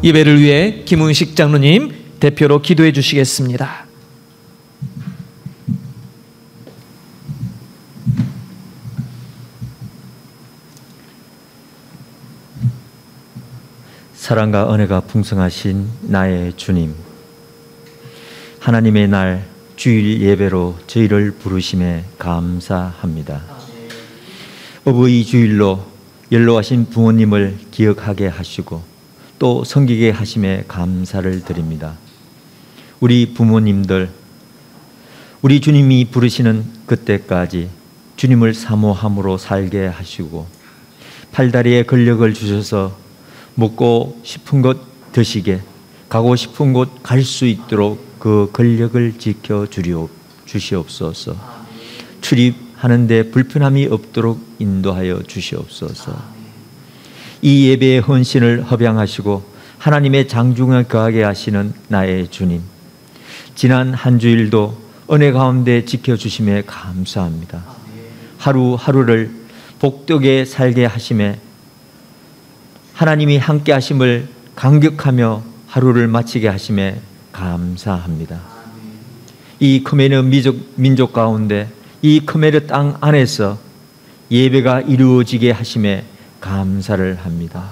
예배를 위해 김은식 장로님 대표로 기도해 주시겠습니다. 사랑과 은혜가 풍성하신 나의 주님, 하나님의 날 주일 예배로 저희를 부르심에 감사합니다. 어버이 주일로 연로하신 부모님을 기억하게 하시고 또 섬기게 하심에 감사를 드립니다. 우리 부모님들, 우리 주님이 부르시는 그때까지 주님을 사모함으로 살게 하시고 팔다리에 근력을 주셔서 먹고 싶은 것 드시게, 가고 싶은 곳 갈 수 있도록 그 근력을 지켜 주시옵소서. 출입하는데 불편함이 없도록 인도하여 주시옵소서. 이 예배의 헌신을 허병하시고 하나님의 장중을 거하게 하시는 나의 주님, 지난 한 주일도 은혜 가운데 지켜주심에 감사합니다. 하루하루를 복되게 살게 하심에 하나님이 함께 하심을 감격하며 하루를 마치게 하심에 감사합니다. 이 크메르 민족 가운데, 이 크메르 땅 안에서 예배가 이루어지게 하심에 감사를 합니다.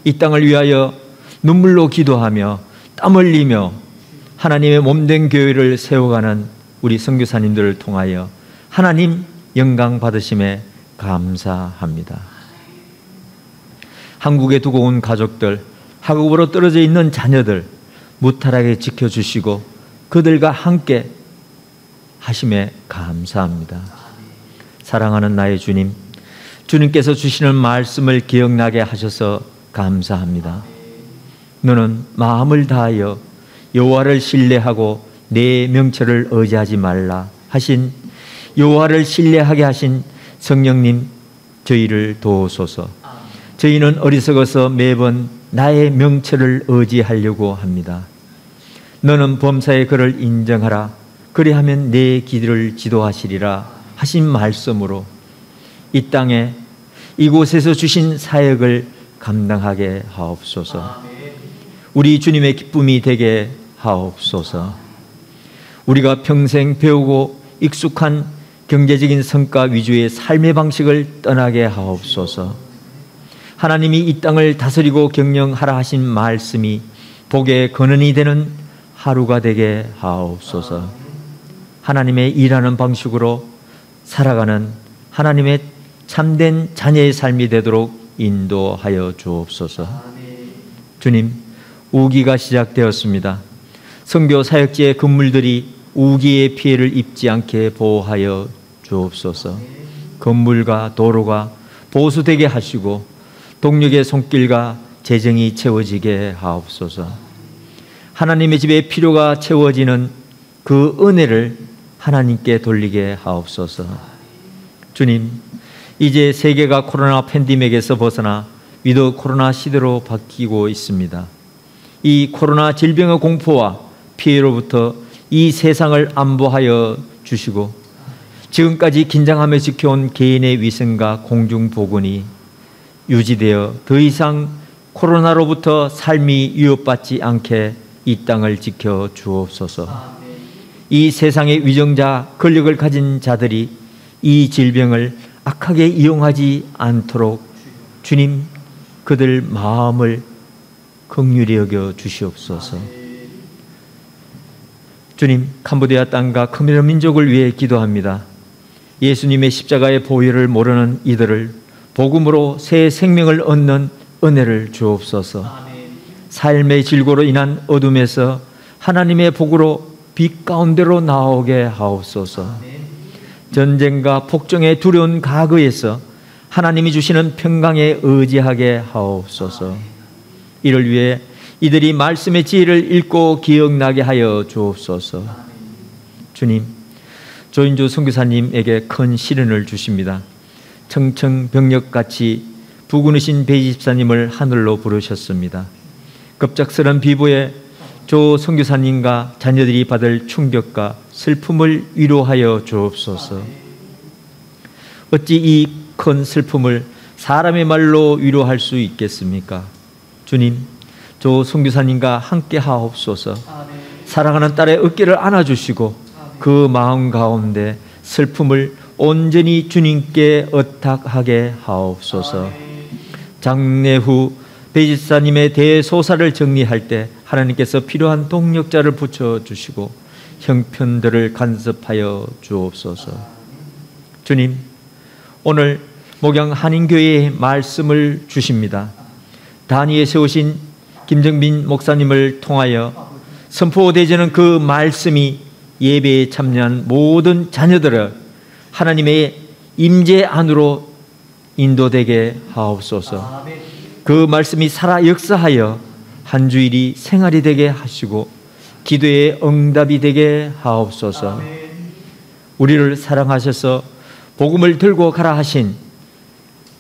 이 땅을 위하여 눈물로 기도하며 땀 흘리며 하나님의 몸된 교회를 세워가는 우리 선교사님들을 통하여 하나님 영광 받으심에 감사합니다. 한국에 두고 온 가족들, 학업으로 떨어져 있는 자녀들 무탈하게 지켜주시고 그들과 함께 하심에 감사합니다. 사랑하는 나의 주님, 주님께서 주시는 말씀을 기억나게 하셔서 감사합니다. 너는 마음을 다하여 여호와를 신뢰하고 내 명철을 의지하지 말라 하신, 여호와를 신뢰하게 하신 성령님, 저희를 도우소서. 저희는 어리석어서 매번 나의 명철을 의지하려고 합니다. 너는 범사의 그를 인정하라, 그리하면 내 길을 지도하시리라 하신 말씀으로 이 땅에 이곳에서 주신 사역을 감당하게 하옵소서. 우리 주님의 기쁨이 되게 하옵소서. 우리가 평생 배우고 익숙한 경제적인 성과 위주의 삶의 방식을 떠나게 하옵소서. 하나님이 이 땅을 다스리고 경영하라 하신 말씀이 복의 근원이 되는 하루가 되게 하옵소서. 하나님의 일하는 방식으로 살아가는 하나님의 참된 자녀의 삶이 되도록 인도하여 주옵소서. 주님, 우기가 시작되었습니다. 선교 사역지의 건물들이 우기의 피해를 입지 않게 보호하여 주옵소서. 건물과 도로가 보수되게 하시고 동력의 손길과 재정이 채워지게 하옵소서. 하나님의 집에 필요가 채워지는 그 은혜를 하나님께 돌리게 하옵소서. 주님, 이제 세계가 코로나 팬데믹에서 벗어나 위드 코로나 시대로 바뀌고 있습니다. 이 코로나 질병의 공포와 피해로부터 이 세상을 안보하여 주시고 지금까지 긴장하며 지켜온 개인의 위생과 공중보건이 유지되어 더 이상 코로나로부터 삶이 위협받지 않게 이 땅을 지켜 주옵소서. 이 세상의 위정자, 권력을 가진 자들이 이 질병을 악하게 이용하지 않도록 주님, 그들 마음을 긍휼히 여겨 주시옵소서. 주님, 캄보디아 땅과 크메르 민족을 위해 기도합니다. 예수님의 십자가의 보혈을 모르는 이들을 복음으로 새 생명을 얻는 은혜를 주옵소서. 삶의 질고로 인한 어둠에서 하나님의 복으로 빛 가운데로 나오게 하옵소서. 전쟁과 폭정의 두려운 과거에서 하나님이 주시는 평강에 의지하게 하옵소서. 이를 위해 이들이 말씀의 지혜를 읽고 기억나게 하여 주옵소서. 주님, 조인주 선교사님에게 큰 시련을 주십니다. 청청병력같이 부근으신 배집사님을 하늘로 부르셨습니다. 급작스런 비보에 조 선교사님과 자녀들이 받을 충격과 슬픔을 위로하여 주옵소서. 어찌 이 큰 슬픔을 사람의 말로 위로할 수 있겠습니까? 주님, 조 선교사님과 함께 하옵소서. 사랑하는 딸의 어깨를 안아주시고 그 마음 가운데 슬픔을 온전히 주님께 의탁하게 하옵소서. 장례 후 배지사님의 대소사를 정리할 때 하나님께서 필요한 동력자를 붙여주시고 형편들을 간섭하여 주옵소서. 주님, 오늘 목양 한인교회의 말씀을 주십니다. 단위에 세우신 김정빈 목사님을 통하여 선포되지는 그 말씀이 예배에 참여한 모든 자녀들을 하나님의 임재 안으로 인도되게 하옵소서. 그 말씀이 살아 역사하여 한 주일이 생활이 되게 하시고 기도의 응답이 되게 하옵소서. 우리를 사랑하셔서 복음을 들고 가라 하신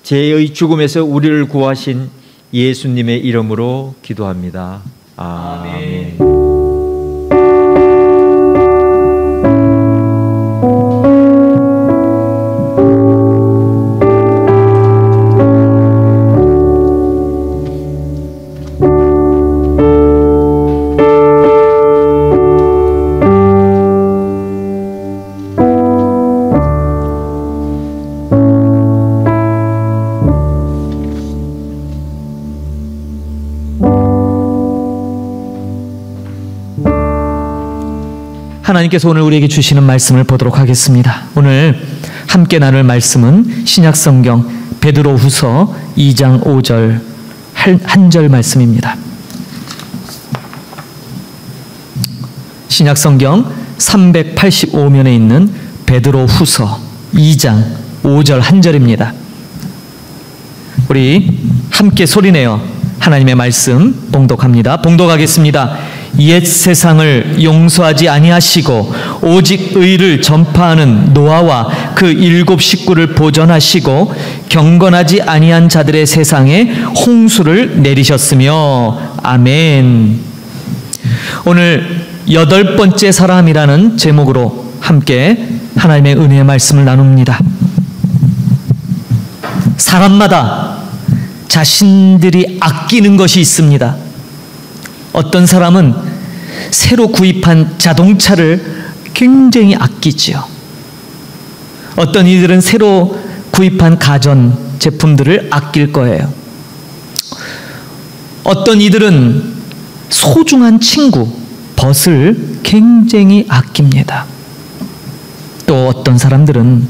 죄의 죽음에서 우리를 구하신 예수님의 이름으로 기도합니다. 아멘. 하나님께서 오늘 우리에게 주시는 말씀을 보도록 하겠습니다. 오늘 함께 나눌 말씀은 신약성경 베드로후서 2장 5절 한 절 말씀입니다. 신약성경 385면에 있는 베드로후서 2장 5절 한 절입니다. 우리 함께 소리내어 하나님의 말씀 봉독합니다. 봉독하겠습니다. 옛 세상을 용서하지 아니하시고 오직 의를 전파하는 노아와 그 7 식구를 보존하시고 경건하지 아니한 자들의 세상에 홍수를 내리셨으며 아멘. 오늘 8번째 사람이라는 제목으로 함께 하나님의 은혜의 말씀을 나눕니다. 사람마다 자신들이 아끼는 것이 있습니다. 어떤 사람은 새로 구입한 자동차를 굉장히 아끼지요. 어떤 이들은 새로 구입한 가전 제품들을 아낄 거예요. 어떤 이들은 소중한 친구, 벗을 굉장히 아낍니다. 또 어떤 사람들은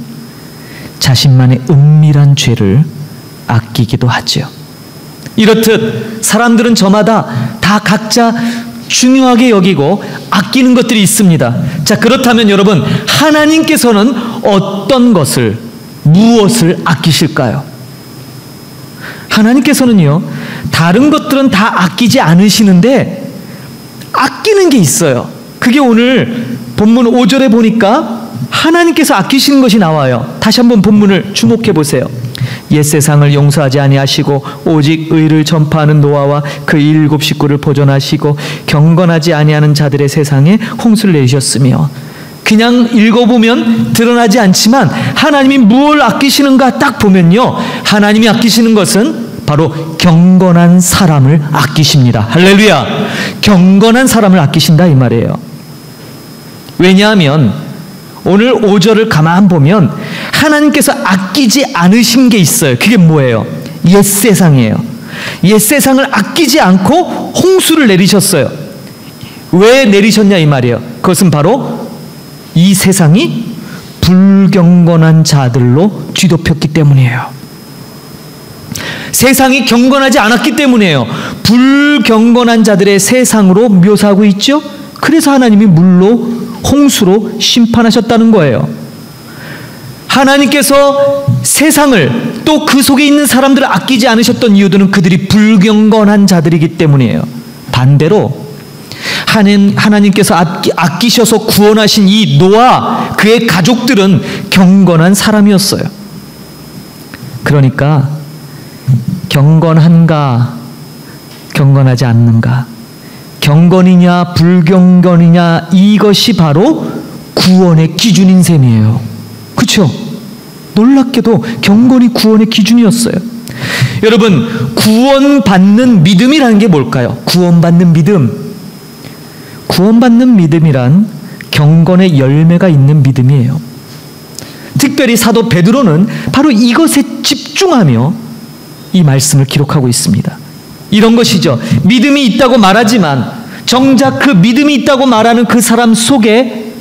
자신만의 은밀한 죄를 아끼기도 하지요. 이렇듯 사람들은 저마다 다 각자 중요하게 여기고 아끼는 것들이 있습니다. 자, 그렇다면 여러분, 하나님께서는 어떤 것을, 무엇을 아끼실까요? 하나님께서는요, 다른 것들은 다 아끼지 않으시는데 아끼는 게 있어요. 그게 오늘 본문 5절에 보니까 하나님께서 아끼시는 것이 나와요. 다시 한번 본문을 주목해 보세요. 옛 세상을 용서하지 아니하시고 오직 의를 전파하는 노아와 그 7 식구를 보존하시고 경건하지 아니하는 자들의 세상에 홍수를 내리셨으며. 그냥 읽어보면 드러나지 않지만 하나님이 무엇을 아끼시는가 딱 보면요, 하나님이 아끼시는 것은 바로 경건한 사람을 아끼십니다. 할렐루야. 경건한 사람을 아끼신다 이 말이에요. 왜냐하면 오늘 5절을 가만 보면 하나님께서 아끼지 않으신 게 있어요. 그게 뭐예요? 옛 세상이에요. 옛 세상을 아끼지 않고 홍수를 내리셨어요. 왜 내리셨냐 이 말이에요. 그것은 바로 이 세상이 불경건한 자들로 뒤덮였기 때문이에요. 세상이 경건하지 않았기 때문이에요. 불경건한 자들의 세상으로 묘사하고 있죠. 그래서 하나님이 물로, 홍수로 심판하셨다는 거예요. 하나님께서 세상을, 또 그 속에 있는 사람들을 아끼지 않으셨던 이유들은 그들이 불경건한 자들이기 때문이에요. 반대로 하나님께서 아끼셔서 구원하신 이 노아, 그의 가족들은 경건한 사람이었어요. 그러니까 경건한가, 경건하지 않는가, 경건이냐 불경건이냐, 이것이 바로 구원의 기준인 셈이에요. 그렇죠? 놀랍게도 경건이 구원의 기준이었어요. 여러분, 구원받는 믿음이라는 게 뭘까요? 구원받는 믿음. 구원받는 믿음이란 경건의 열매가 있는 믿음이에요. 특별히 사도 베드로는 바로 이것에 집중하며 이 말씀을 기록하고 있습니다. 이런 것이죠. 믿음이 있다고 말하지만 정작 그 믿음이 있다고 말하는 그 사람 속에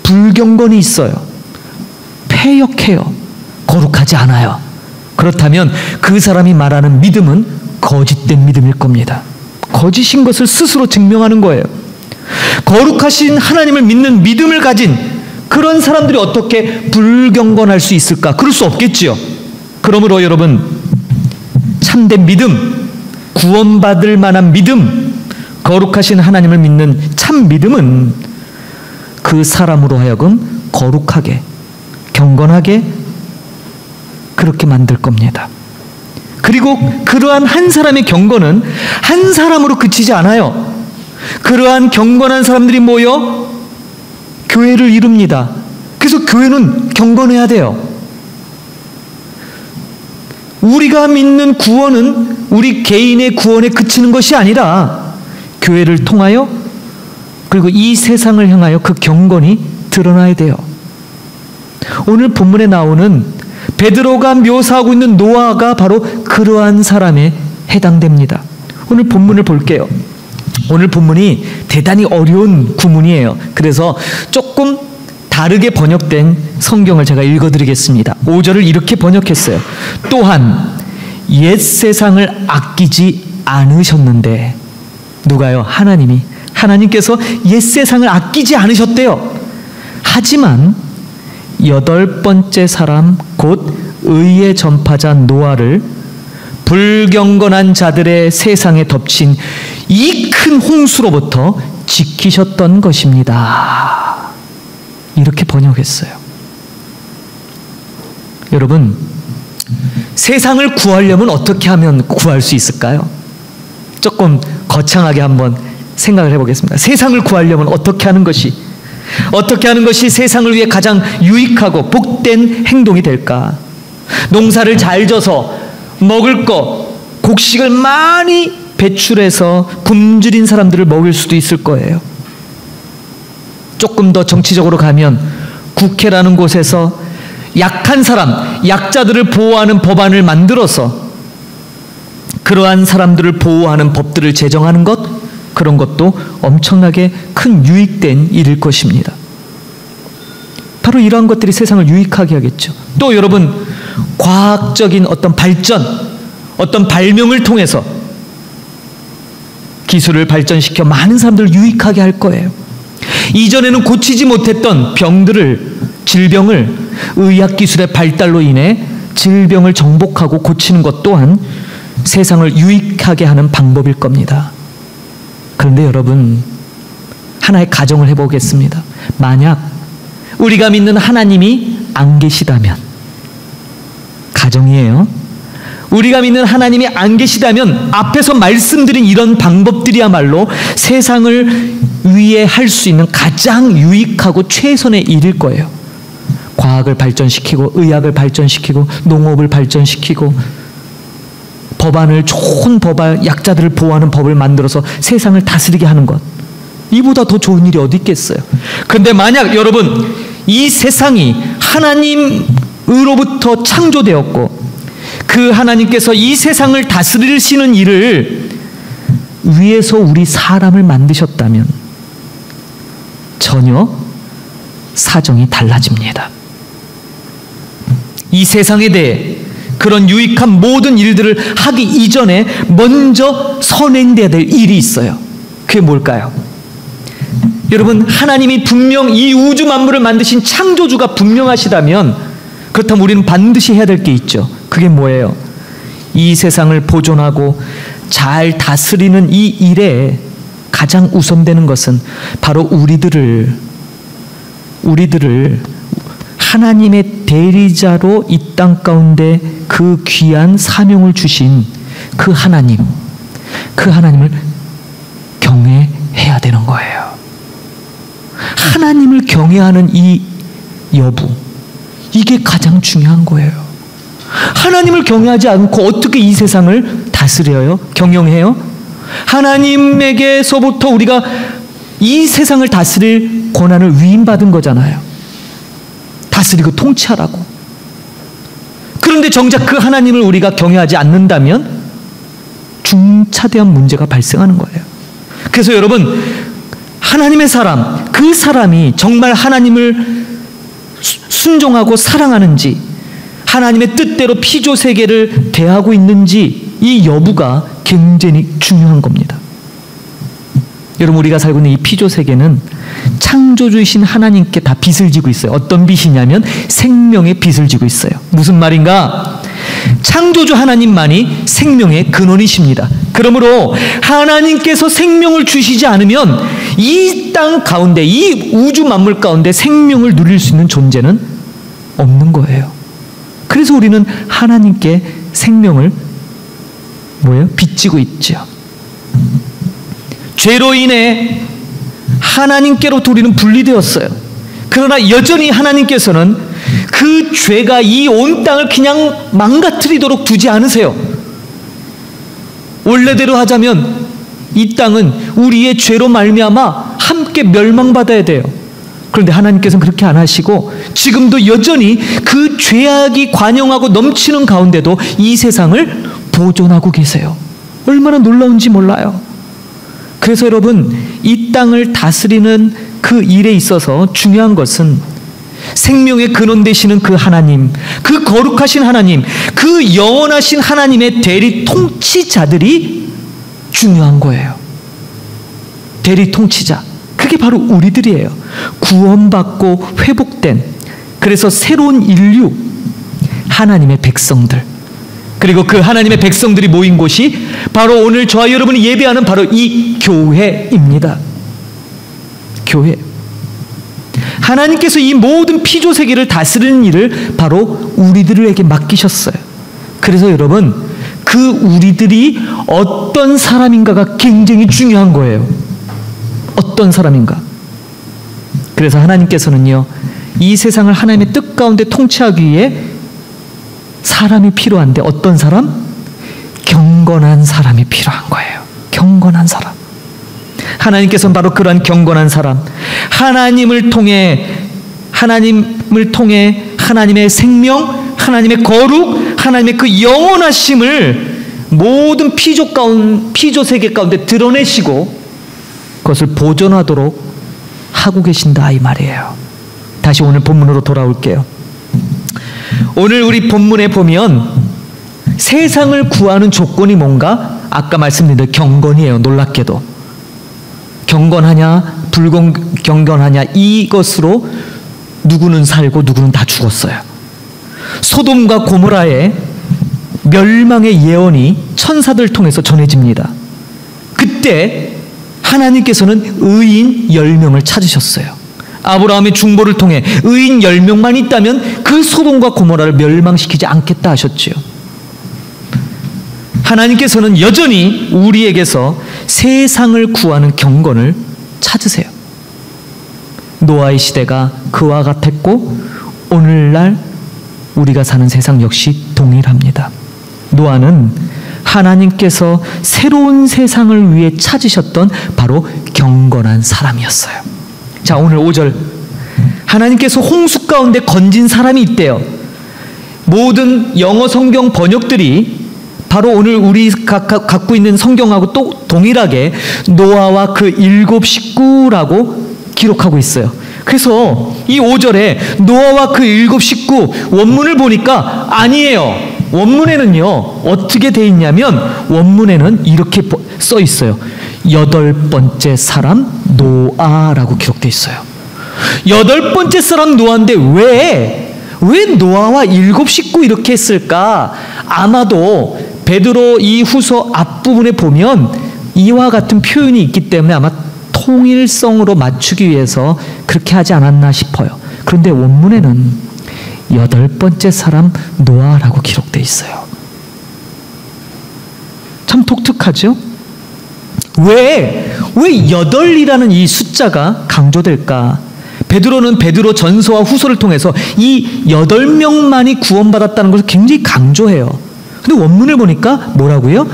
불경건이 있어요. 패역해요. 거룩하지 않아요. 그렇다면 그 사람이 말하는 믿음은 거짓된 믿음일 겁니다. 거짓인 것을 스스로 증명하는 거예요. 거룩하신 하나님을 믿는 믿음을 가진 그런 사람들이 어떻게 불경건할 수 있을까? 그럴 수 없겠지요. 그러므로 여러분, 참된 믿음, 구원받을 만한 믿음, 거룩하신 하나님을 믿는 참 믿음은 그 사람으로 하여금 거룩하게, 경건하게 그렇게 만들 겁니다. 그리고 그러한 한 사람의 경건은 한 사람으로 그치지 않아요. 그러한 경건한 사람들이 모여 교회를 이룹니다. 그래서 교회는 경건해야 돼요. 우리가 믿는 구원은 우리 개인의 구원에 그치는 것이 아니라 교회를 통하여 그리고 이 세상을 향하여 그 경건이 드러나야 돼요. 오늘 본문에 나오는 베드로가 묘사하고 있는 노아가 바로 그러한 사람에 해당됩니다. 오늘 본문을 볼게요. 오늘 본문이 대단히 어려운 구문이에요. 그래서 조금 다르게 번역된 성경을 제가 읽어드리겠습니다. 5절을 이렇게 번역했어요. 또한 옛 세상을 아끼지 않으셨는데, 누가요? 하나님께서 옛 세상을 아끼지 않으셨대요. 하지만 8번째 사람 곧 의의 전파자 노아를 불경건한 자들의 세상에 덮친 이 큰 홍수로부터 지키셨던 것입니다. 이렇게 번역했어요. 여러분, 세상을 구하려면 어떻게 하면 구할 수 있을까요? 조금 거창하게 한번 생각을 해보겠습니다. 세상을 구하려면 어떻게 하는 것이 세상을 위해 가장 유익하고 복된 행동이 될까? 농사를 잘 져서 먹을 거, 곡식을 많이 배출해서 굶주린 사람들을 먹일 수도 있을 거예요. 조금 더 정치적으로 가면 국회라는 곳에서 약한 사람, 약자들을 보호하는 법안을 만들어서 그러한 사람들을 보호하는 법들을 제정하는 것, 그런 것도 엄청나게 큰 유익된 일일 것입니다. 바로 이러한 것들이 세상을 유익하게 하겠죠. 또 여러분, 과학적인 어떤 발전, 어떤 발명을 통해서 기술을 발전시켜 많은 사람들을 유익하게 할 거예요. 이전에는 고치지 못했던 질병을 의학기술의 발달로 인해 질병을 정복하고 고치는 것 또한 세상을 유익하게 하는 방법일 겁니다. 그런데 여러분, 하나의 가정을 해보겠습니다. 만약 우리가 믿는 하나님이 안 계시다면, 가정이에요. 우리가 믿는 하나님이 안 계시다면 앞에서 말씀드린 이런 방법들이야말로 세상을 위해 할 수 있는 가장 유익하고 최선의 일일 거예요. 과학을 발전시키고 의학을 발전시키고 농업을 발전시키고 좋은 법안, 약자들을 보호하는 법을 만들어서 세상을 다스리게 하는 것, 이보다 더 좋은 일이 어디 있겠어요. 그런데 만약 여러분, 이 세상이 하나님으로부터 창조되었고 그 하나님께서 이 세상을 다스리시는 일을 위해서 우리 사람을 만드셨다면 전혀 사정이 달라집니다. 이 세상에 대해 그런 유익한 모든 일들을 하기 이전에 먼저 선행돼야 될 일이 있어요. 그게 뭘까요? 여러분, 하나님이 분명 이 우주 만물을 만드신 창조주가 분명하시다면, 그렇다면 우리는 반드시 해야 될 게 있죠. 그게 뭐예요? 이 세상을 보존하고 잘 다스리는 이 일에 가장 우선되는 것은 바로 우리들을 하나님의 대리자로 이 땅 가운데 그 귀한 사명을 주신 그 하나님을 경외해야 되는 거예요. 하나님을 경외하는 이 여부, 이게 가장 중요한 거예요. 하나님을 경외하지 않고 어떻게 이 세상을 다스려요? 경영해요? 하나님에게서부터 우리가 이 세상을 다스릴 권한을 위임받은 거잖아요. 다스리고 통치하라고. 그런데 정작 그 하나님을 우리가 경외하지 않는다면 중차대한 문제가 발생하는 거예요. 그래서 여러분, 하나님의 사람, 그 사람이 정말 하나님을 순종하고 사랑하는지, 하나님의 뜻대로 피조세계를 대하고 있는지, 이 여부가 굉장히 중요한 겁니다. 여러분, 우리가 살고 있는 이 피조세계는 창조주이신 하나님께 다 빚을 지고 있어요. 어떤 빚이냐면 생명의 빚을 지고 있어요. 무슨 말인가? 창조주 하나님만이 생명의 근원이십니다. 그러므로 하나님께서 생명을 주시지 않으면 이 땅 가운데, 이 우주 만물 가운데 생명을 누릴 수 있는 존재는 없는 거예요. 그래서 우리는 하나님께 생명을 빚지고 있죠. 죄로 인해 하나님께로부터 우리는 분리되었어요. 그러나 여전히 하나님께서는 그 죄가 이 온 땅을 그냥 망가뜨리도록 두지 않으세요. 원래대로 하자면 이 땅은 우리의 죄로 말미암아 함께 멸망받아야 돼요. 그런데 하나님께서는 그렇게 안 하시고 지금도 여전히 그 죄악이 관영하고 넘치는 가운데도 이 세상을 보존하고 계세요. 얼마나 놀라운지 몰라요. 그래서 여러분, 이 땅을 다스리는 그 일에 있어서 중요한 것은 생명의 근원 되시는 그 하나님, 그 거룩하신 하나님, 그 영원하신 하나님의 대리 통치자들이 중요한 거예요. 대리 통치자, 그게 바로 우리들이에요. 구원받고 회복된, 그래서 새로운 인류, 하나님의 백성들, 그리고 그 하나님의 백성들이 모인 곳이 바로 오늘 저와 여러분이 예배하는 바로 이 교회입니다. 교회. 하나님께서 이 모든 피조세계를 다스리는 일을 바로 우리들에게 맡기셨어요. 그래서 여러분, 그 우리들이 어떤 사람인가가 굉장히 중요한 거예요. 어떤 사람인가. 그래서 하나님께서는요, 이 세상을 하나님의 뜻 가운데 통치하기 위해 사람이 필요한데, 어떤 사람? 경건한 사람이 필요한 거예요. 경건한 사람. 하나님께서는 바로 그러한 경건한 사람, 하나님을 통해 하나님의 생명, 하나님의 거룩, 하나님의 그 영원하심을 모든 피조세계 가운데 드러내시고 그것을 보존하도록 하고 계신다, 이 말이에요. 다시 오늘 본문으로 돌아올게요. 오늘 우리 본문에 보면 세상을 구하는 조건이 뭔가? 아까 말씀드린 대로 경건이에요. 놀랍게도 경건하냐 불경건하냐, 이것으로 누구는 살고 누구는 다 죽었어요. 소돔과 고모라의 멸망의 예언이 천사들 통해서 전해집니다. 그때 하나님께서는 의인 10명을 찾으셨어요. 아브라함의 중보를 통해 의인 10명만 있다면 그 소돔과 고모라를 멸망시키지 않겠다 하셨지요. 하나님께서는 여전히 우리에게서 세상을 구하는 경건을 찾으세요. 노아의 시대가 그와 같았고 오늘날 우리가 사는 세상 역시 동일합니다. 노아는 하나님께서 새로운 세상을 위해 찾으셨던 바로 경건한 사람이었어요. 자, 오늘 5절, 하나님께서 홍수 가운데 건진 사람이 있대요. 모든 영어 성경 번역들이 바로 오늘 우리가 갖고 있는 성경하고 또 동일하게 노아와 그 7 식구라고 기록하고 있어요. 그래서 이 5절에 노아와 그 7 식구, 원문을 보니까 아니에요. 원문에는요, 어떻게 돼 있냐면 원문에는 이렇게 써 있어요. 8번째 사람 노아라고 기록돼 있어요. 8번째 사람 노아인데 왜 노아와 7 식구 이렇게 했을까? 아마도 베드로 이 후서 앞부분에 보면 이와 같은 표현이 있기 때문에 아마 통일성으로 맞추기 위해서 그렇게 하지 않았나 싶어요. 그런데 원문에는 8번째 사람 노아라고 기록되어 있어요. 참 독특하죠? 왜 8이라는 이 숫자가 강조될까? 베드로는 베드로 전서와 후서를 통해서 이 8명만이 구원받았다는 것을 굉장히 강조해요. 근데 원문을 보니까 뭐라고요?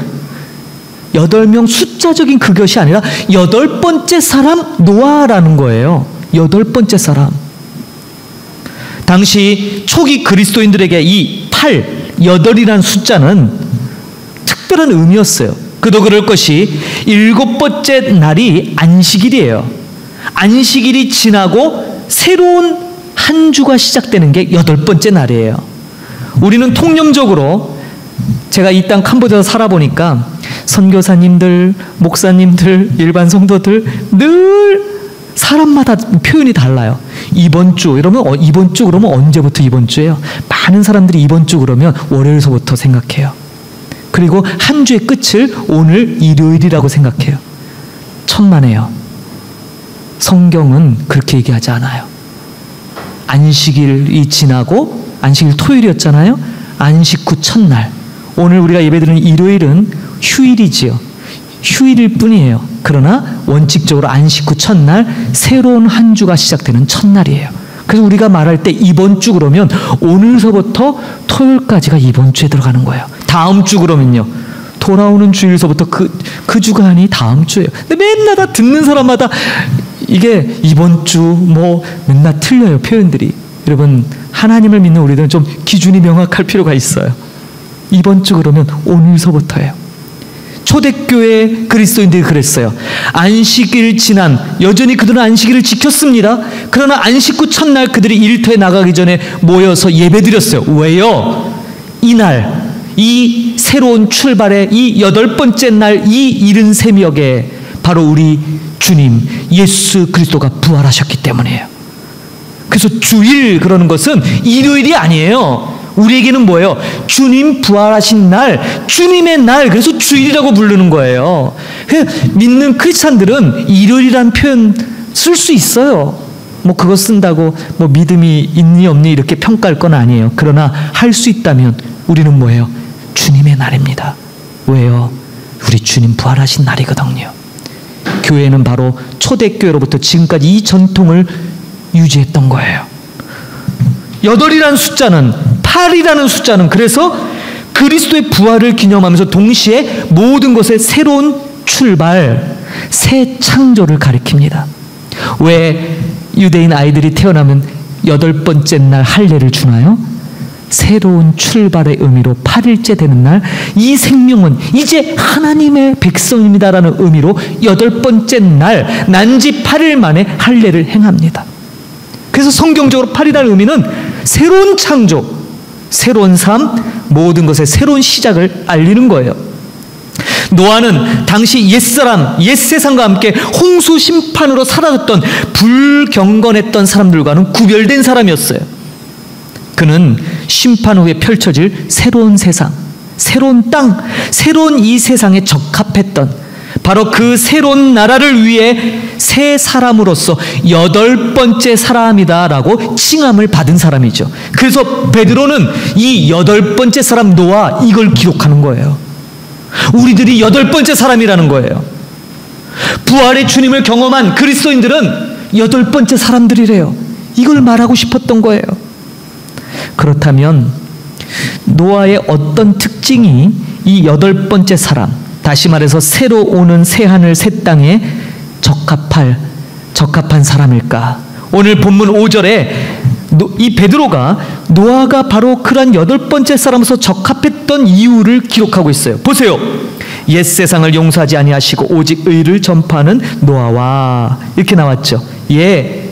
8명 숫자적인 그것이 아니라 8번째 사람 노아라는 거예요. 8번째 사람. 당시 초기 그리스도인들에게 이 8, 8이라는 숫자는 특별한 의미였어요. 그도 그럴 것이 7번째 날이 안식일이에요. 안식일이 지나고 새로운 한 주가 시작되는 게 8번째 날이에요. 우리는 통념적으로 제가 이 땅 캄보디아에서 살아보니까 선교사님들, 목사님들, 일반 성도들 늘 사람마다 표현이 달라요. 이번 주 이러면 이번 주 그러면 언제부터 이번 주예요? 많은 사람들이 이번 주 그러면 월요일서부터 생각해요. 그리고 한 주의 끝을 오늘 일요일이라고 생각해요. 천만에요. 성경은 그렇게 얘기하지 않아요. 안식일이 지나고 안식일 토요일이었잖아요. 안식 후 첫날. 오늘 우리가 예배드리는 일요일은 휴일이지요. 휴일일 뿐이에요. 그러나 원칙적으로 안식 후 첫날 새로운 한 주가 시작되는 첫날이에요. 그래서 우리가 말할 때 이번 주 그러면 오늘서부터 토요일까지가 이번 주에 들어가는 거예요. 다음 주 그러면요. 돌아오는 주일서부터 그 주간이 다음 주예요. 근데 맨날 다 듣는 사람마다 이게 이번 주 뭐 맨날 틀려요. 표현들이. 여러분 하나님을 믿는 우리들은 좀 기준이 명확할 필요가 있어요. 이번 주 그러면 오늘서부터예요. 초대교회 그리스도인들이 그랬어요. 안식일 지난 여전히 그들은 안식일을 지켰습니다. 그러나 안식 후 첫날 그들이 일터에 나가기 전에 모여서 예배드렸어요. 왜요? 이날 이 새로운 출발의 이 8번째 날 이 이른 새벽에 바로 우리 주님 예수 그리스도가 부활하셨기 때문이에요. 그래서 주일 그러는 것은 일요일이 아니에요. 우리에게는 뭐예요? 주님 부활하신 날, 주님의 날, 그래서 주일이라고 부르는 거예요. 믿는 크리스찬들은 일요일이라는 표현 쓸 수 있어요. 뭐 그거 쓴다고 뭐 믿음이 있니 없니 이렇게 평가할 건 아니에요. 그러나 할 수 있다면 우리는 뭐예요? 주님의 날입니다. 왜요? 우리 주님 부활하신 날이거든요. 교회는 바로 초대교회로부터 지금까지 이 전통을 유지했던 거예요. 8이라는 숫자는 8이라는 숫자는 그래서 그리스도의 부활을 기념하면서 동시에 모든 것의 새로운 출발, 새 창조를 가리킵니다. 왜 유대인 아이들이 태어나면 8번째 날 할례를 주나요? 새로운 출발의 의미로 8일째 되는 날 이 생명은 이제 하나님의 백성입니다라는 의미로 8번째 날 난지 8일 만에 할례를 행합니다. 그래서 성경적으로 8이라는 의미는 새로운 창조, 새로운 삶, 모든 것의 새로운 시작을 알리는 거예요. 노아는 당시 옛사람, 옛세상과 함께 홍수 심판으로 사라졌던 불경건했던 사람들과는 구별된 사람이었어요. 그는 심판 후에 펼쳐질 새로운 세상, 새로운 땅, 새로운 이 세상에 적합했던 바로 그 새로운 나라를 위해 새 사람으로서 8번째 사람이다라고 칭함을 받은 사람이죠. 그래서 베드로는 이 8번째 사람 노아 이걸 기록하는 거예요. 우리들이 8번째 사람이라는 거예요. 부활의 주님을 경험한 그리스도인들은 8번째 사람들이래요. 이걸 말하고 싶었던 거예요. 그렇다면 노아의 어떤 특징이 이 8번째 사람, 다시 말해서 새로 오는 새하늘 새 땅에 적합한 사람일까? 오늘 본문 5절에 이 베드로가 노아가 바로 그런 8번째 사람으로서 적합했던 이유를 기록하고 있어요. 보세요. 옛 세상을 용서하지 아니하시고 오직 의를 전파하는 노아와 이렇게 나왔죠. 예,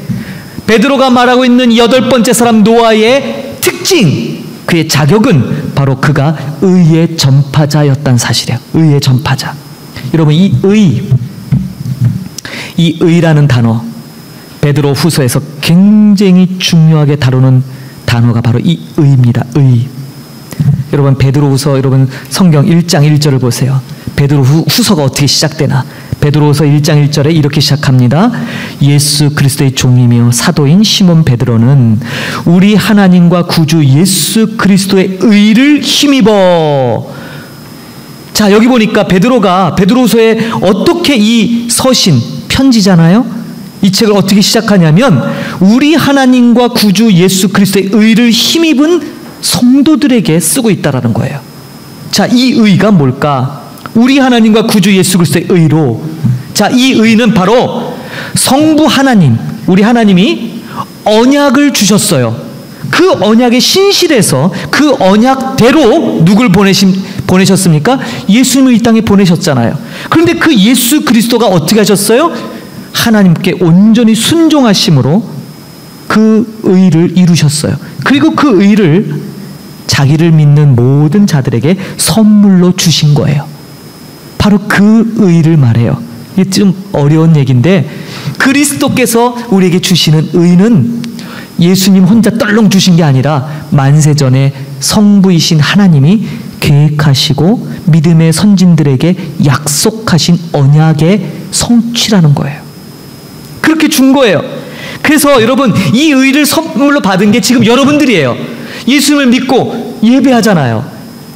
베드로가 말하고 있는 8번째 사람 노아의 특징, 그의 자격은 바로 그가 의의 전파자였다는 사실이에요. 의의 전파자. 여러분 이 의라는 단어 베드로 후서에서 굉장히 중요하게 다루는 단어가 바로 이 의입니다. 의. 여러분 베드로 후서 여러분 성경 1장 1절을 보세요. 베드로 후서가 어떻게 시작되나? 베드로후서 1장 1절에 이렇게 시작합니다. 예수 그리스도의 종이며 사도인 시몬 베드로는 우리 하나님과 구주 예수 그리스도의 의를 힘입어. 자, 여기 보니까 베드로가 베드로후서에 어떻게 이 서신 편지잖아요. 이 책을 어떻게 시작하냐면 우리 하나님과 구주 예수 그리스도의 의를 힘입은 성도들에게 쓰고 있다라는 거예요. 자, 이 의가 뭘까? 우리 하나님과 구주 예수 그리스도의 의로, 자, 이 의는 바로 성부 하나님, 우리 하나님이 언약을 주셨어요. 그 언약에 신실해서 그 언약대로 누굴 보내셨습니까? 예수님을 이 땅에 보내셨잖아요. 그런데 그 예수 그리스도가 어떻게 하셨어요? 하나님께 온전히 순종하심으로 그 의를 이루셨어요. 그리고 그 의를 자기를 믿는 모든 자들에게 선물로 주신 거예요. 바로 그 의를 말해요. 이게 좀 어려운 얘기인데, 그리스도께서 우리에게 주시는 의는 예수님 혼자 떨렁 주신 게 아니라 만세전에 성부이신 하나님이 계획하시고 믿음의 선진들에게 약속하신 언약의 성취라는 거예요. 그렇게 준 거예요. 그래서 여러분, 이 의를 선물로 받은 게 지금 여러분들이에요. 예수님을 믿고 예배하잖아요.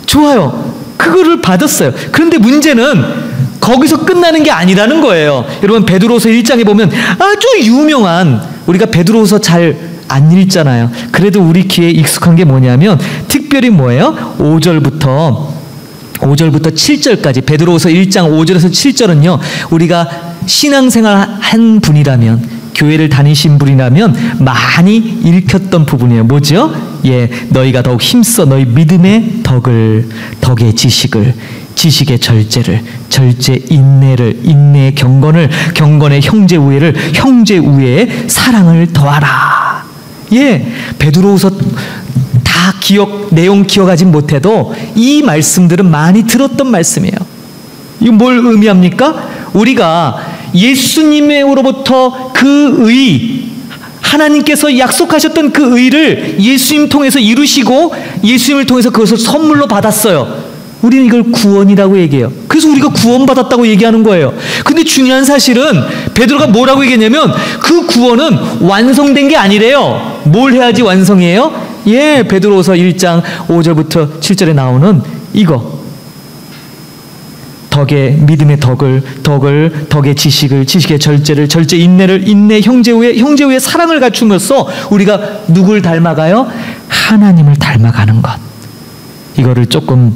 좋아요. 그거를 받았어요. 그런데 문제는 거기서 끝나는 게 아니라는 거예요. 여러분, 베드로후서 1장에 보면 아주 유명한, 우리가 베드로후서 잘 안 읽잖아요. 그래도 우리 귀에 익숙한 게 뭐냐면, 특별히 뭐예요? 5절부터 7절까지, 베드로후서 1장 5절에서 7절은요, 우리가 신앙생활 한 분이라면, 교회를 다니신 분이라면 많이 읽혔던 부분이에요. 뭐죠? 예, 너희가 더욱 힘써 너희 믿음의 덕의 지식을, 지식의 절제를, 절제 인내를, 인내의 경건을, 경건의 형제 우애를, 형제 우애의 사랑을 더하라. 예, 베드로후서 다 내용 기억하진 못해도 이 말씀들은 많이 들었던 말씀이에요. 이거 뭘 의미합니까? 우리가 예수님으로부터 그 의, 하나님께서 약속하셨던 그 의를 예수님 통해서 이루시고 예수님을 통해서 그것을 선물로 받았어요. 우리는 이걸 구원이라고 얘기해요. 그래서 우리가 구원받았다고 얘기하는 거예요. 근데 중요한 사실은 베드로가 뭐라고 얘기했냐면, 그 구원은 완성된 게 아니래요. 뭘 해야지 완성이에요? 예, 베드로후서 1장 5절부터 7절에 나오는 이거, 믿음의 덕의 지식을, 지식의 절제를, 절제 인내를, 인내 형제 우애 사랑을 갖춤으로써 우리가 누굴 닮아가요? 하나님을 닮아가는 것. 이거를 조금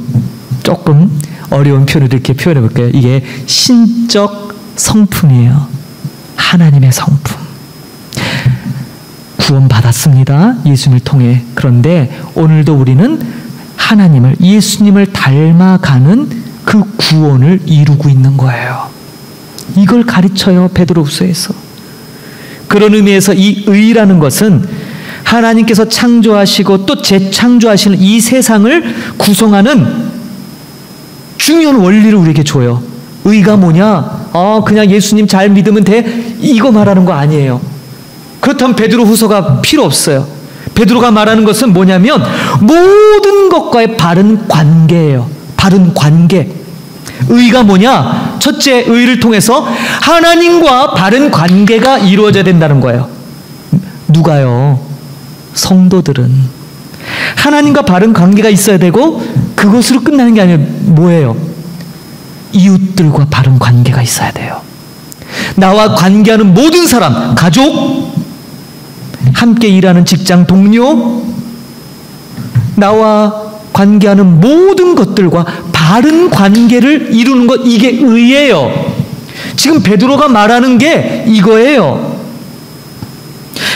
어려운 표현을 이렇게 표현해 볼게요. 이게 신적 성품이에요. 하나님의 성품. 구원받았습니다. 예수님을 통해. 그런데 오늘도 우리는 하나님을, 예수님을 닮아가는 그 구원을 이루고 있는 거예요. 이걸 가르쳐요, 베드로후서에서. 그런 의미에서 이 의라는 것은 하나님께서 창조하시고 또 재창조하시는 이 세상을 구성하는 중요한 원리를 우리에게 줘요. 의가 뭐냐? 그냥 예수님 잘 믿으면 돼? 이거 말하는 거 아니에요. 그렇다면 베드로후서가 필요 없어요. 베드로가 말하는 것은 뭐냐면, 모든 것과의 바른 관계예요. 바른 관계. 의가 뭐냐? 첫째, 의를 통해서 하나님과 바른 관계가 이루어져야 된다는 거예요. 누가요? 성도들은 하나님과 바른 관계가 있어야 되고, 그것으로 끝나는 게 아니라 뭐예요? 이웃들과 바른 관계가 있어야 돼요. 나와 관계하는 모든 사람, 가족, 함께 일하는 직장 동료, 나와 관계하는 모든 것들과 바른 관계를 이루는 것, 이게 의예요. 지금 베드로가 말하는 게 이거예요.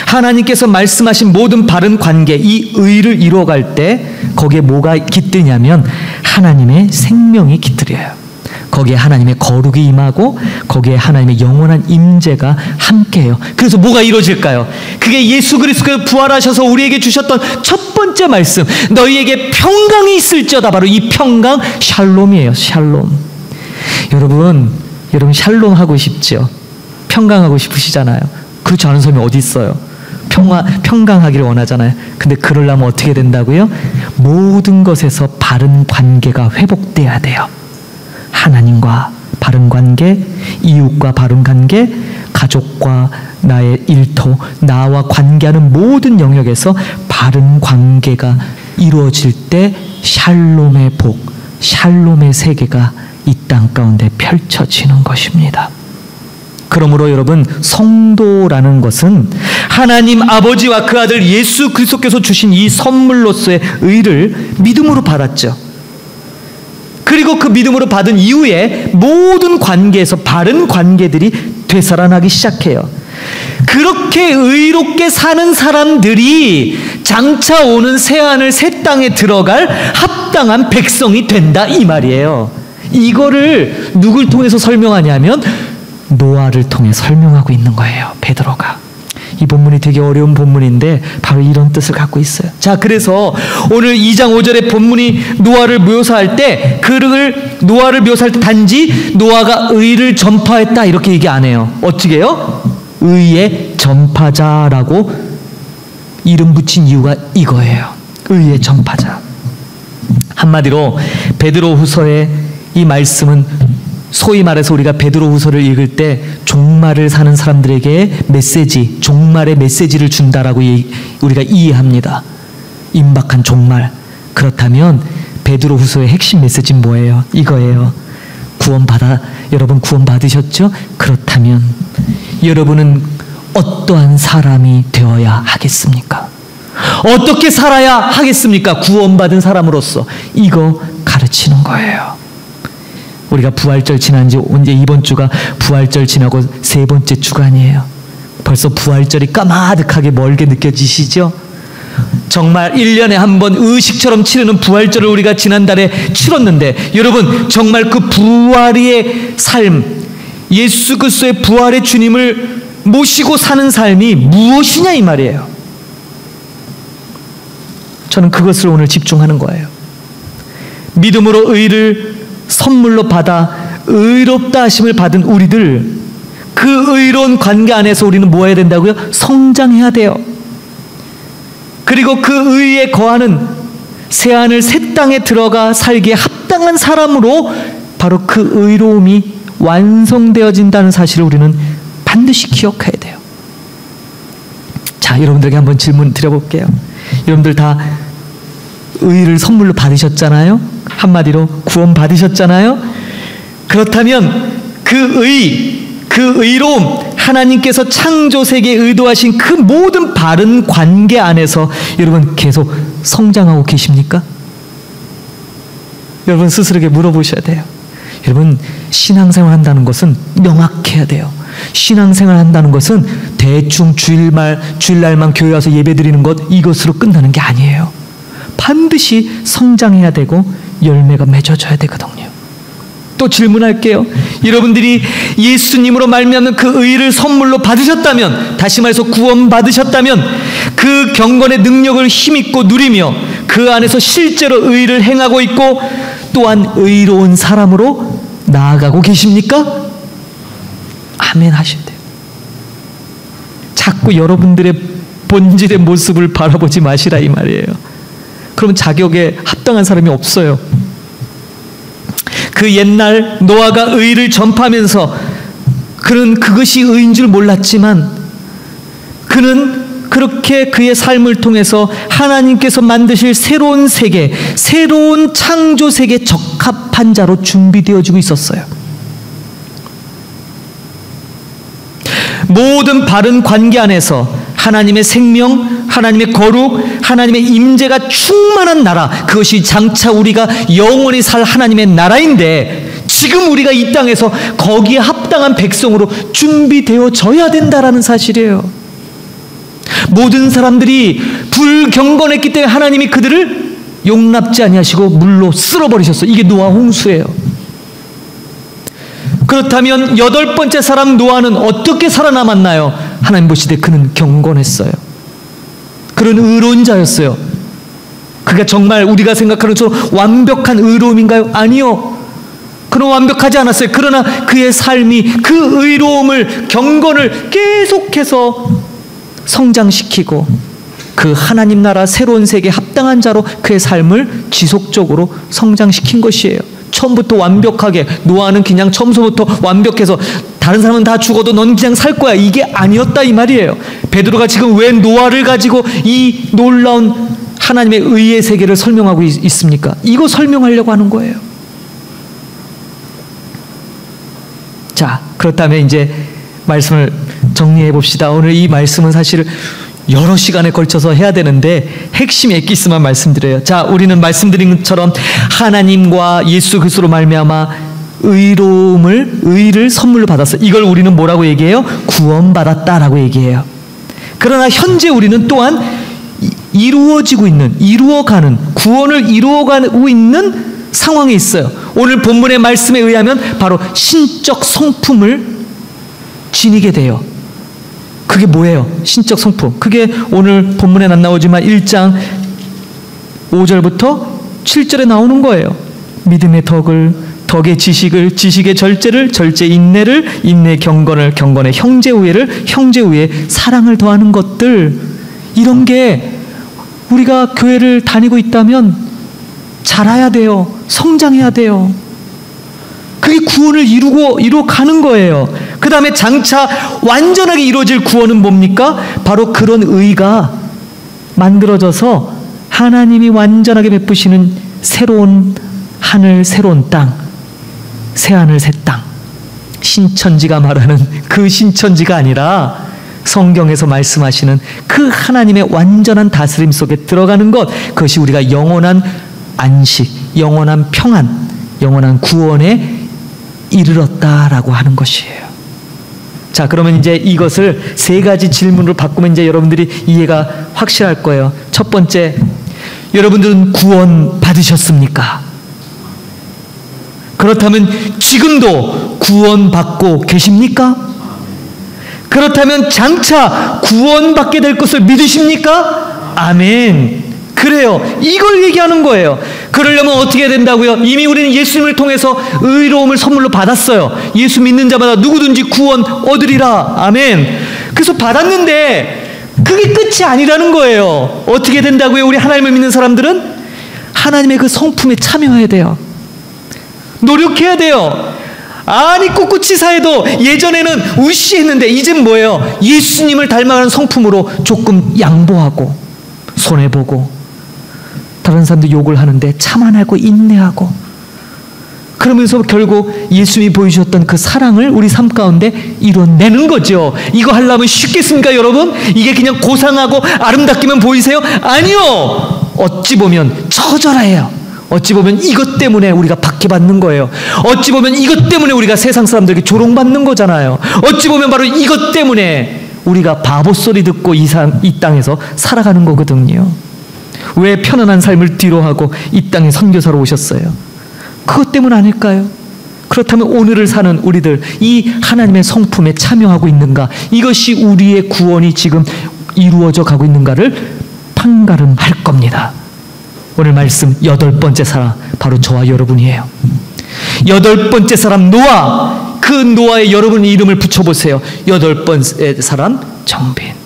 하나님께서 말씀하신 모든 바른 관계, 이 의를 이루어갈 때 거기에 뭐가 깃드냐면 하나님의 생명이 깃들여요. 거기에 하나님의 거룩이 임하고 거기에 하나님의 영원한 임재가 함께해요. 그래서 뭐가 이루어질까요? 그게 예수 그리스도가 부활하셔서 우리에게 주셨던 첫 번째 말씀, 너희에게 평강이 있을지어다. 바로 이 평강, 샬롬이에요. 샬롬. 여러분 샬롬 하고 싶죠? 평강하고 싶으시잖아요. 그렇지 않은 사람이 어디 있어요? 평강하기를 원하잖아요. 근데 그러려면 어떻게 된다고요? 모든 것에서 바른 관계가 회복돼야 돼요. 하나님과 바른 관계, 이웃과 바른 관계, 가족과 나의 일터, 나와 관계하는 모든 영역에서 바른 관계가 이루어질 때 샬롬의 복, 샬롬의 세계가 이 땅 가운데 펼쳐지는 것입니다. 그러므로 여러분, 성도라는 것은 하나님 아버지와 그 아들 예수 그리스도께서 주신 이 선물로서의 의를 믿음으로 받았죠. 그리고 그 믿음으로 받은 이후에 모든 관계에서 바른 관계들이 되살아나기 시작해요. 그렇게 의롭게 사는 사람들이 장차 오는 새하늘 새 땅에 들어갈 합당한 백성이 된다, 이 말이에요. 이거를 누굴 통해서 설명하냐면 노아를 통해 설명하고 있는 거예요, 베드로가. 이 본문이 되게 어려운 본문인데 바로 이런 뜻을 갖고 있어요. 자, 그래서 오늘 2장 5절의 본문이 노아를 묘사할 때, 노아를 묘사할 때 단지 노아가 의를 전파했다 이렇게 얘기 안 해요. 어떻게 해요? 의의 전파자라고 이름 붙인 이유가 이거예요. 의의 전파자. 한마디로 베드로후서의 이 말씀은 소위 말해서 우리가 베드로후서를 읽을 때 종말을 사는 사람들에게 메시지, 종말의 메시지를 준다라고 우리가 이해합니다. 임박한 종말. 그렇다면 베드로후서의 핵심 메시지는 뭐예요? 이거예요. 여러분 구원 받으셨죠? 그렇다면 여러분은 어떠한 사람이 되어야 하겠습니까? 어떻게 살아야 하겠습니까? 구원받은 사람으로서. 이거 가르치는 거예요. 우리가 부활절 지난 지 언제, 이번 주가 부활절 지나고 세 번째 주간이에요. 벌써 부활절이 까마득하게 멀게 느껴지시죠? 정말 1년에 한 번 의식처럼 치르는 부활절을 우리가 지난달에 치렀는데, 여러분 정말 그 부활의 삶, 예수 그리스도의 부활의 주님을 모시고 사는 삶이 무엇이냐 이 말이에요. 저는 그것을 오늘 집중하는 거예요. 믿음으로 의를 선물로 받아 의롭다 하심을 받은 우리들, 그 의로운 관계 안에서 우리는 뭐 해야 된다고요? 성장해야 돼요. 그리고 그 의에 거하는 새하늘 새 땅에 들어가 살기에 합당한 사람으로 바로 그 의로움이 완성되어진다는 사실을 우리는 반드시 기억해야 돼요. 자, 여러분들에게 한번 질문 드려볼게요. 여러분들 다 의를 선물로 받으셨잖아요? 한마디로 구원 받으셨잖아요? 그렇다면 그 의로움, 하나님께서 창조 세계에 의도하신 그 모든 바른 관계 안에서 여러분 계속 성장하고 계십니까? 여러분 스스로에게 물어보셔야 돼요. 여러분, 신앙생활 한다는 것은 명확해야 돼요. 신앙생활 한다는 것은 대충 주일날만 교회 와서 예배 드리는 것, 이것으로 끝나는 게 아니에요. 반드시 성장해야 되고 열매가 맺어져야 되거든요. 또 질문할게요. 여러분들이 예수님으로 말미암는 그 의를 선물로 받으셨다면, 다시 말해서 구원 받으셨다면, 그 경건의 능력을 힘입고 누리며 그 안에서 실제로 의를 행하고 있고 또한 의로운 사람으로 나아가고 계십니까? 아멘 하셔야 돼요. 자꾸 여러분들의 본질의 모습을 바라보지 마시라 이 말이에요. 그러면 자격에 합당한 사람이 없어요. 그 옛날 노아가 의를 전파하면서 그는 그것이 의인 줄 몰랐지만, 그는 그렇게 그의 삶을 통해서 하나님께서 만드실 새로운 세계, 새로운 창조 세계에 적합한 자로 준비되어지고 있었어요. 모든 바른 관계 안에서 하나님의 생명, 하나님의 거룩, 하나님의 임재가 충만한 나라, 그것이 장차 우리가 영원히 살 하나님의 나라인데, 지금 우리가 이 땅에서 거기에 합당한 백성으로 준비되어져야 된다라는 사실이에요. 모든 사람들이 불경건했기 때문에 하나님이 그들을 용납지 아니하시고 물로 쓸어버리셨어요. 이게 노아 홍수예요. 그렇다면 8번째 사람 노아는 어떻게 살아남았나요? 하나님 보시되 그는 경건했어요. 그는 의로운 자였어요. 그게 정말 우리가 생각하는 것처럼 완벽한 의로움인가요? 아니요. 그는 완벽하지 않았어요. 그러나 그의 삶이 그 의로움을, 경건을 계속해서 성장시키고 그 하나님 나라 새로운 세계에 합당한 자로 그의 삶을 지속적으로 성장시킨 것이에요. 처음부터 완벽하게, 노아는 그냥 처음부터 완벽해서 다른 사람은 다 죽어도 넌 그냥 살 거야, 이게 아니었다 이 말이에요. 베드로가 지금 왜 노아를 가지고 이 놀라운 하나님의 의의 세계를 설명하고 있습니까? 이거 설명하려고 하는 거예요. 자, 그렇다면 이제 말씀을 정리해 봅시다. 오늘 이 말씀은 사실 여러 시간에 걸쳐서 해야 되는데 핵심 엑기스만 말씀드려요. 자, 우리는 말씀드린 것처럼 하나님과 예수 그리스도로 말미암아 의를 선물로 받았어요. 이걸 우리는 뭐라고 얘기해요? 구원받았다라고 얘기해요. 그러나 현재 우리는 또한 이루어가는 구원을 이루어가고 있는 상황에 있어요. 오늘 본문의 말씀에 의하면 바로 신적 성품을 지니게 돼요. 그게 뭐예요? 신적 성품. 그게 오늘 본문에 안 나오지만 1장 5절부터 7절에 나오는 거예요. 믿음의 덕의 지식을, 지식의 절제를, 절제 인내를, 인내 경건을, 경건의 형제 우애를, 형제 우애 사랑을 더하는 것들, 이런 게 우리가 교회를 다니고 있다면 자라야 돼요. 성장해야 돼요. 그게 구원을 이루어 가는 거예요. 그 다음에 장차 완전하게 이루어질 구원은 뭡니까? 바로 그런 의가 만들어져서 하나님이 완전하게 베푸시는 새로운 하늘, 새로운 땅, 새하늘, 새 땅, 신천지가 말하는 그 신천지가 아니라 성경에서 말씀하시는 그 하나님의 완전한 다스림 속에 들어가는 것, 그것이 우리가 영원한 안식, 영원한 평안, 영원한 구원에 이르렀다라고 하는 것이에요. 자, 그러면 이제 이것을 세 가지 질문으로 바꾸면 이제 여러분들이 이해가 확실할 거예요. 첫 번째, 여러분들은 구원 받으셨습니까? 그렇다면 지금도 구원받고 계십니까? 그렇다면 장차 구원받게 될 것을 믿으십니까? 아멘. 그래요. 이걸 얘기하는 거예요. 그러려면 어떻게 해야 된다고요? 이미 우리는 예수님을 통해서 의로움을 선물로 받았어요. 예수 믿는 자마다 누구든지 구원 얻으리라. 아멘. 그래서 받았는데 그게 끝이 아니라는 거예요. 어떻게 된다고요? 우리 하나님을 믿는 사람들은 하나님의 그 성품에 참여해야 돼요. 노력해야 돼요. 아니, 꿋꿋이 사해도 예전에는 우시했는데 이젠 뭐예요? 예수님을 닮아가는 성품으로 조금 양보하고 손해보고 다른 사람들 욕을 하는데 참아내고 인내하고, 그러면서 결국 예수님이 보여주셨던 그 사랑을 우리 삶 가운데 이뤄내는 거죠. 이거 하려면 쉽겠습니까, 여러분? 이게 그냥 고상하고 아름답기만 보이세요? 아니요. 어찌 보면 처절해요. 어찌 보면 이것 때문에 우리가 박해받는 거예요. 어찌 보면 이것 때문에 우리가 세상 사람들에게 조롱받는 거잖아요. 어찌 보면 바로 이것 때문에 우리가 바보 소리 듣고 이 땅에서 살아가는 거거든요. 왜 편안한 삶을 뒤로하고 이 땅에 선교사로 오셨어요? 그것 때문 아닐까요? 그렇다면 오늘을 사는 우리들, 이 하나님의 성품에 참여하고 있는가? 이것이 우리의 구원이 지금 이루어져 가고 있는가를 판가름할 겁니다. 오늘 말씀 8번째 사람, 바로 저와 여러분이에요. 8번째 사람 노아, 그 노아에 여러분 이름을 붙여보세요. 8번째 사람 정빈.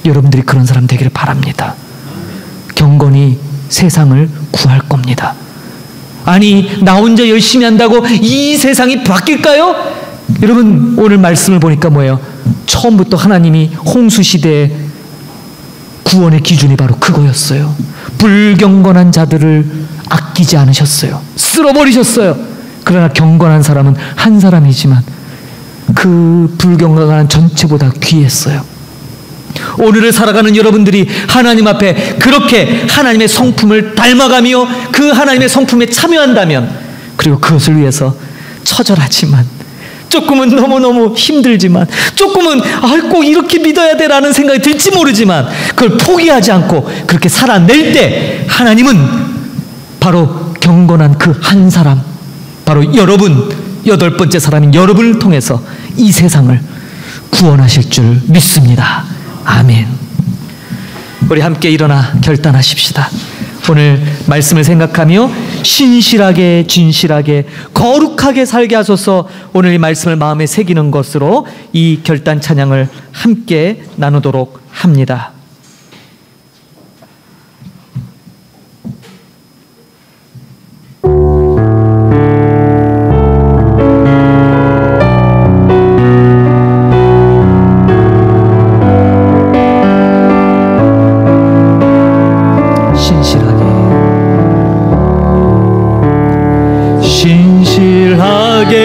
여러분들이 그런 사람 되기를 바랍니다. 경건히 세상을 구할 겁니다. 아니, 나 혼자 열심히 한다고 이 세상이 바뀔까요? 여러분, 오늘 말씀을 보니까 뭐예요? 처음부터 하나님이 홍수시대에 구원의 기준이 바로 그거였어요. 불경건한 자들을 아끼지 않으셨어요. 쓸어버리셨어요. 그러나 경건한 사람은 한 사람이지만 그 불경건한 전체보다 귀했어요. 오늘을 살아가는 여러분들이 하나님 앞에 그렇게 하나님의 성품을 닮아가며 그 하나님의 성품에 참여한다면, 그리고 그것을 위해서 처절하지만, 조금은 너무너무 힘들지만, 조금은 꼭 이렇게 믿어야 돼라는 생각이 들지 모르지만 그걸 포기하지 않고 그렇게 살아낼 때 하나님은 바로 경건한 그 한 사람, 바로 여러분, 8번째 사람인 여러분을 통해서 이 세상을 구원하실 줄 믿습니다. 아멘. 우리 함께 일어나 결단하십시다. 오늘 말씀을 생각하며 신실하게, 진실하게, 거룩하게 살게 하소서. 오늘 이 말씀을 마음에 새기는 것으로 이 결단 찬양을 함께 나누도록 합니다. 신실하게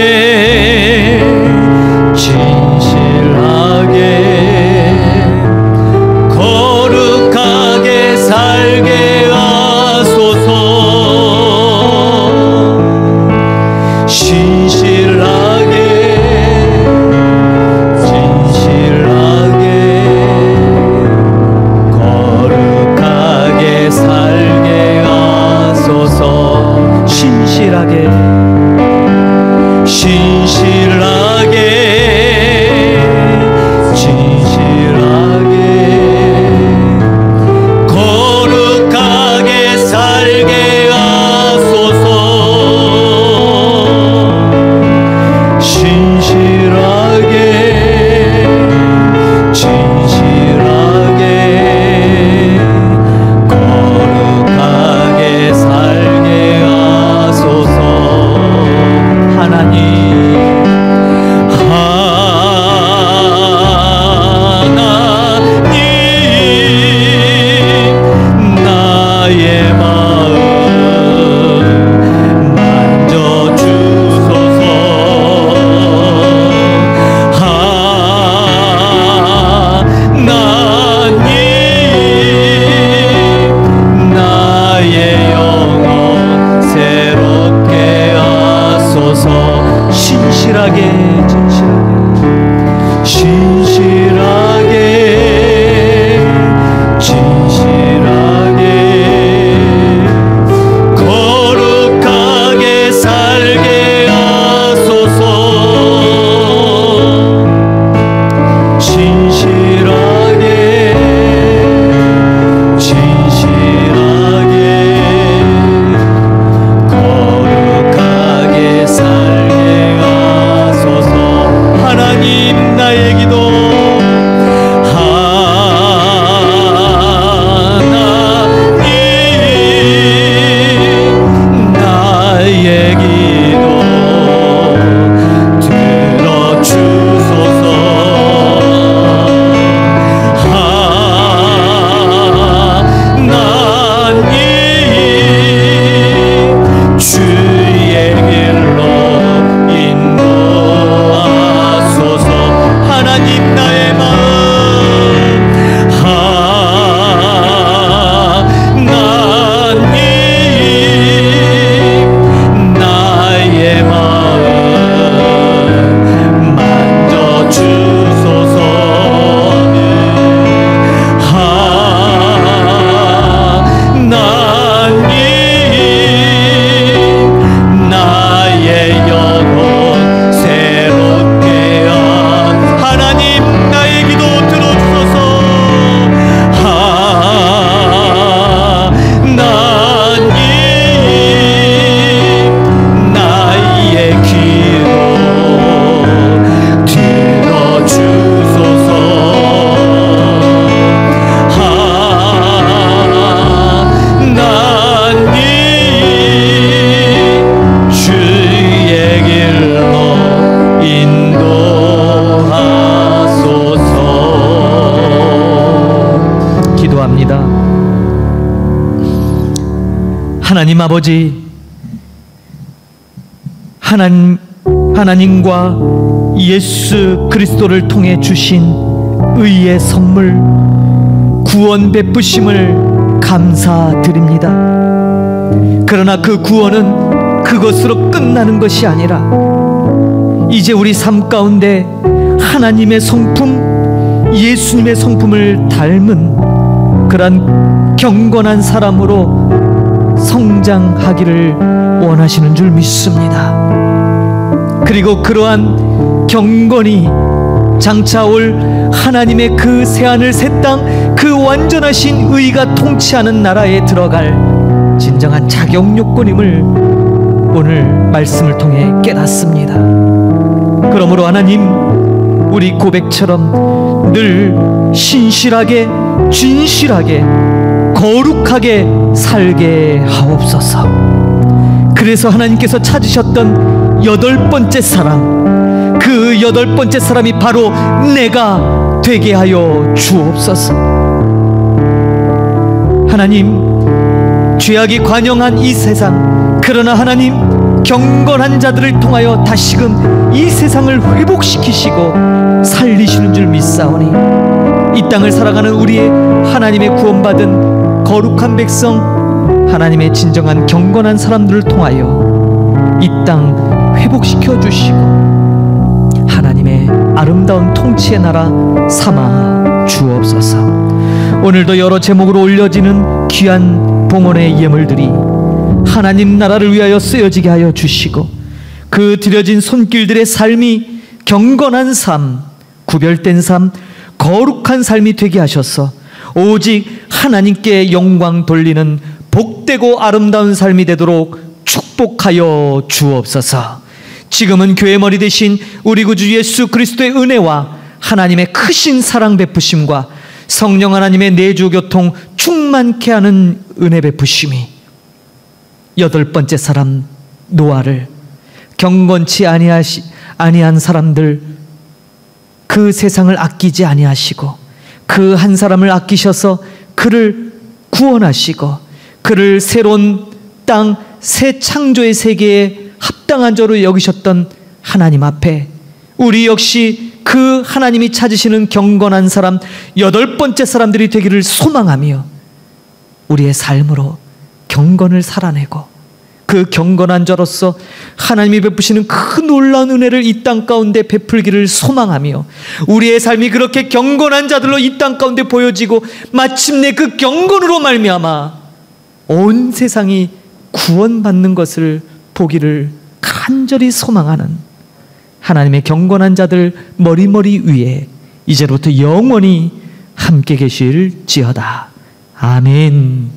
거룩하게 살게 하소서. 하나님 아버지, 하나님과 예수 그리스도를 통해 주신 의의 선물, 구원 베푸심을 감사드립니다. 그러나 그 구원은 그것으로 끝나는 것이 아니라 이제 우리 삶 가운데 하나님의 성품, 예수님의 성품을 닮은 그러한 경건한 사람으로 성장하기를 원하시는 줄 믿습니다. 그리고 그러한 경건이 장차올 하나님의 그 새하늘 새 땅, 그 완전하신 의가 통치하는 나라에 들어갈 진정한 자격 요건임을 오늘 말씀을 통해 깨닫습니다. 그러므로 하나님, 우리 고백처럼 늘 신실하게, 진실하게, 거룩하게 살게 하옵소서. 그래서 하나님께서 찾으셨던 8번째 사람, 그 8번째 사람이 바로 내가 되게 하여 주옵소서. 하나님, 죄악이 관영한 이 세상, 그러나 하나님, 경건한 자들을 통하여 다시금 이 세상을 회복시키시고 살리시는 줄 믿사오니 이 땅을 살아가는 우리의 하나님의 구원받은 거룩한 백성, 하나님의 진정한 경건한 사람들을 통하여 이 땅 회복시켜 주시고 하나님의 아름다운 통치의 나라 삼아 주옵소서. 오늘도 여러 제목으로 올려지는 귀한 봉헌의 예물들이 하나님 나라를 위하여 쓰여지게 하여 주시고 그 드려진 손길들의 삶이 경건한 삶, 구별된 삶, 거룩한 삶이 되게 하셔서 오직 하나님께 영광 돌리는 복되고 아름다운 삶이 되도록 축복하여 주옵소서. 지금은 교회 머리 되신 우리 구주 예수 그리스도의 은혜와 하나님의 크신 사랑 베푸심과 성령 하나님의 내주 교통 충만케 하는 은혜 베푸심이 여덟 번째 사람 노아를 경건치 아니한 사람들, 그 세상을 아끼지 아니하시고 그 한 사람을 아끼셔서 그를 구원하시고 그를 새로운 땅 새 창조의 세계에 합당한 자로 여기셨던 하나님 앞에 우리 역시 그 하나님이 찾으시는 경건한 사람, 여덟 번째 사람들이 되기를 소망하며 우리의 삶으로 경건을 살아내고 그 경건한 자로서 하나님이 베푸시는 그 놀라운 은혜를 이 땅 가운데 베풀기를 소망하며 우리의 삶이 그렇게 경건한 자들로 이 땅 가운데 보여지고 마침내 그 경건으로 말미암아 온 세상이 구원받는 것을 보기를 간절히 소망하는 하나님의 경건한 자들 머리머리 위에 이제부터 영원히 함께 계실지어다. 아멘.